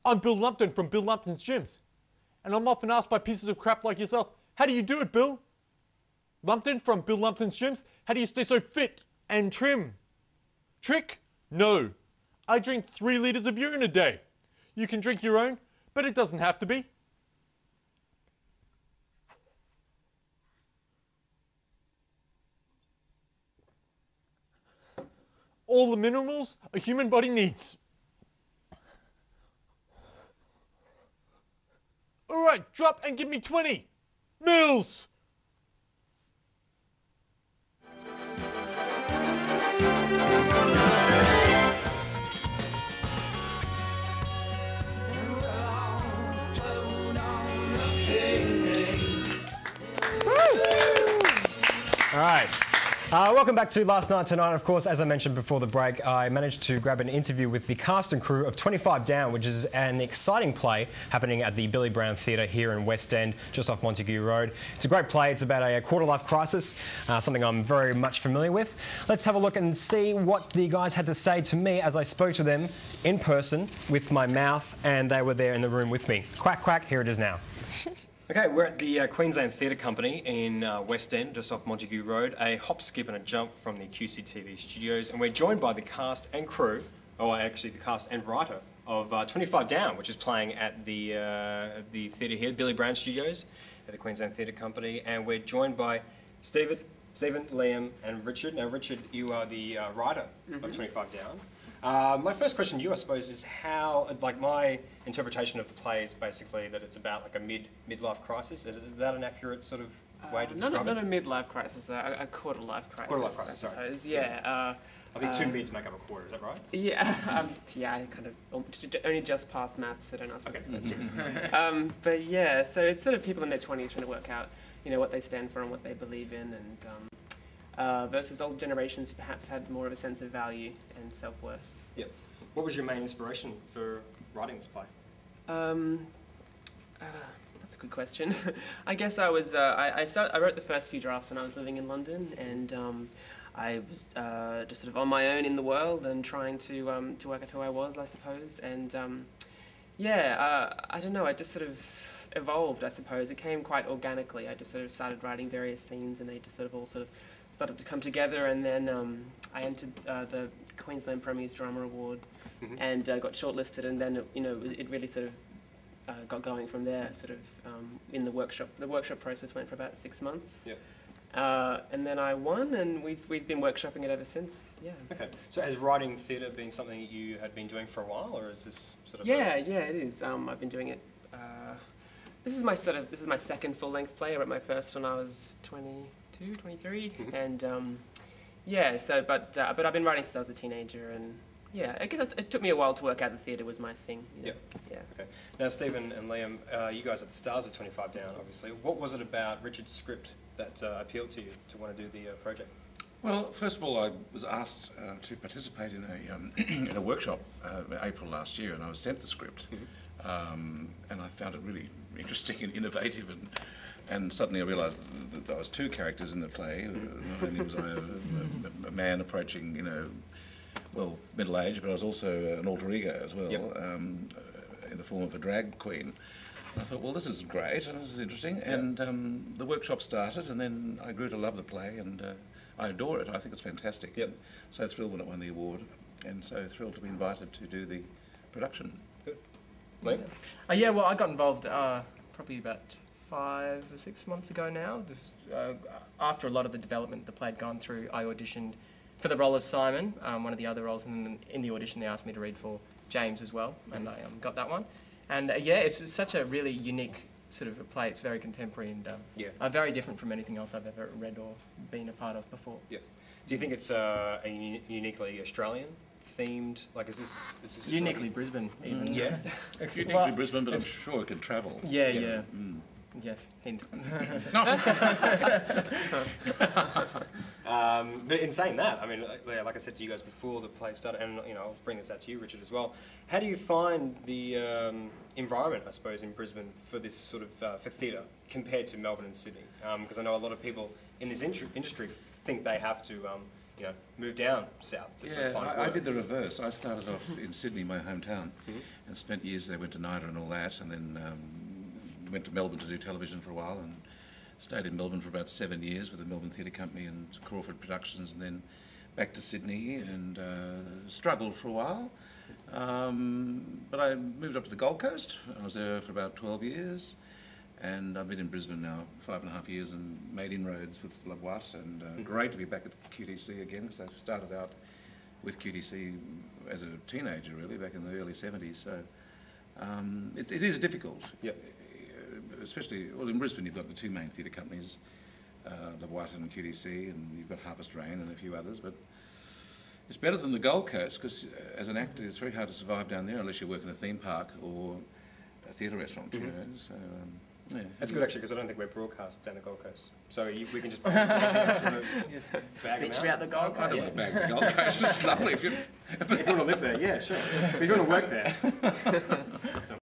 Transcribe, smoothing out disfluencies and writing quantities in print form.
I'm Bill Lumpton from Bill Lumpton's Gyms, and I'm often asked by pieces of crap like yourself, how do you do it, Bill? Lumpton from Bill Lumpton's Gyms, how do you stay so fit and trim? Trick? No. I drink 3 litres of urine a day. You can drink your own, but it doesn't have to be. All the minerals a human body needs. All right, drop and give me 20 mils. All right. Welcome back to Last Night Tonight. Of course, as I mentioned before the break, I managed to grab an interview with the cast and crew of 25 Down, which is an exciting play happening at the Billy Brown Theatre here in West End, just off Montague Road. It's a great play. It's about a quarter-life crisis, something I'm very much familiar with. Let's have a look and see what the guys had to say to me as I spoke to them in person with my mouth, and they were there in the room with me. Quack, quack, here it is now. Okay, we're at the Queensland Theatre Company in West End, just off Montague Road, a hop, skip and a jump from the QCTV studios, and we're joined by the cast and crew, or actually the cast and writer of 25 Down, which is playing at the theatre here, Billy Brown Studios, at the Queensland Theatre Company, and we're joined by Stephen, Liam and Richard. Now Richard, you are the writer of 25 Down. My first question to you, I suppose, is how, like, my interpretation of the play is basically that it's about like a midlife crisis. Is that an accurate sort of way to describe it? Not a midlife crisis, a quarter-life crisis. Quarter-life crisis, sorry. Yeah. I think 2 mids make up a quarter, is that right? Yeah, yeah, I kind of only just passed maths, so don't ask me questions. But yeah, so it's sort of people in their 20s trying to work out, you know, what they stand for and what they believe in, and versus old generations who perhaps had more of a sense of value and self-worth. Yep. What was your main inspiration for writing this play? That's a good question. I guess I was, I wrote the first few drafts when I was living in London, and I was just sort of on my own in the world and trying to work out who I was, I suppose. And I don't know, I just sort of evolved, I suppose. It came quite organically. I just sort of started writing various scenes, and they just sort of all sort of started to come together, and then I entered the Queensland Premier's Drama Award, and got shortlisted, and then it really sort of got going from there. Sort of in the workshop. The workshop process went for about 6 months. Yeah. And then I won, and we've been workshopping it ever since. Yeah. Okay. So has writing theatre been something that you had been doing for a while, or is this sort of? Yeah, it is. I've been doing it. This is my second full-length play. I wrote my first when I was 22, 23, and yeah. So, but I've been writing since I was a teenager, and yeah, I guess it took me a while to work out the theatre was my thing. You know? Yeah. Okay. Now, Stephen and Liam, you guys are the stars of 25 Down, obviously. What was it about Richard's script that appealed to you to want to do the project? Well, first of all, I was asked to participate in a in a workshop in April last year, and I was sent the script, and I found it really interesting and innovative, and suddenly I realised that there was 2 characters in the play. Not only was I a man approaching, well, middle age, but I was also an alter ego as well, in the form of a drag queen. And I thought, well, this is great, and this is interesting, and the workshop started, and then I grew to love the play, and I adore it. I think it's fantastic. Yep. So thrilled when it won the award, and so thrilled to be invited to do the production. Good. Liam? Yeah, well, I got involved probably about 5 or 6 months ago now. Just, after a lot of the development the play had gone through, I auditioned for the role of Simon, one of the other roles, and then in the audition they asked me to read for James as well, and I got that one. And yeah, it's such a really unique sort of a play. It's very contemporary and very different from anything else I've ever read or been a part of before. Yeah. Do you think it's a uniquely Australian themed? Like, is this uniquely Brisbane even? Yeah. Uniquely Brisbane, but I'm sure it could travel. Yeah. Yes, hint. But in saying that, I mean, like I said to you guys before the play started, and I'll bring this out to you, Richard, as well. How do you find the environment, I suppose, in Brisbane for this sort of for theatre compared to Melbourne and Sydney? Because I know a lot of people in this industry think they have to move down south to sort of find I work? did the reverse. I started off in Sydney, my hometown, and spent years there, went to NIDA and all that, and then went to Melbourne to do television for a while, and stayed in Melbourne for about 7 years with the Melbourne Theatre Company and Crawford Productions, and then back to Sydney and struggled for a while. But I moved up to the Gold Coast. I was there for about 12 years. And I've been in Brisbane now 5.5 years and made inroads with La Boite, and great to be back at QTC again, because I started out with QTC as a teenager, really, back in the early 70s. So it is difficult. Yep. Especially, well, in Brisbane you've got the two main theatre companies, La Boite and QTC, and you've got Harvest Rain and a few others, but it's better than the Gold Coast, because as an actor it's very hard to survive down there unless you work in a theme park or a theatre restaurant, you know. So, yeah. That's good actually, because I don't think we're broadcast down the Gold Coast. So we can just Just bag them bitch out. about the Gold I don't Coast. want to bag the Gold Coast. It's lovely if you. If you want to live there, yeah, sure. If you want to work there.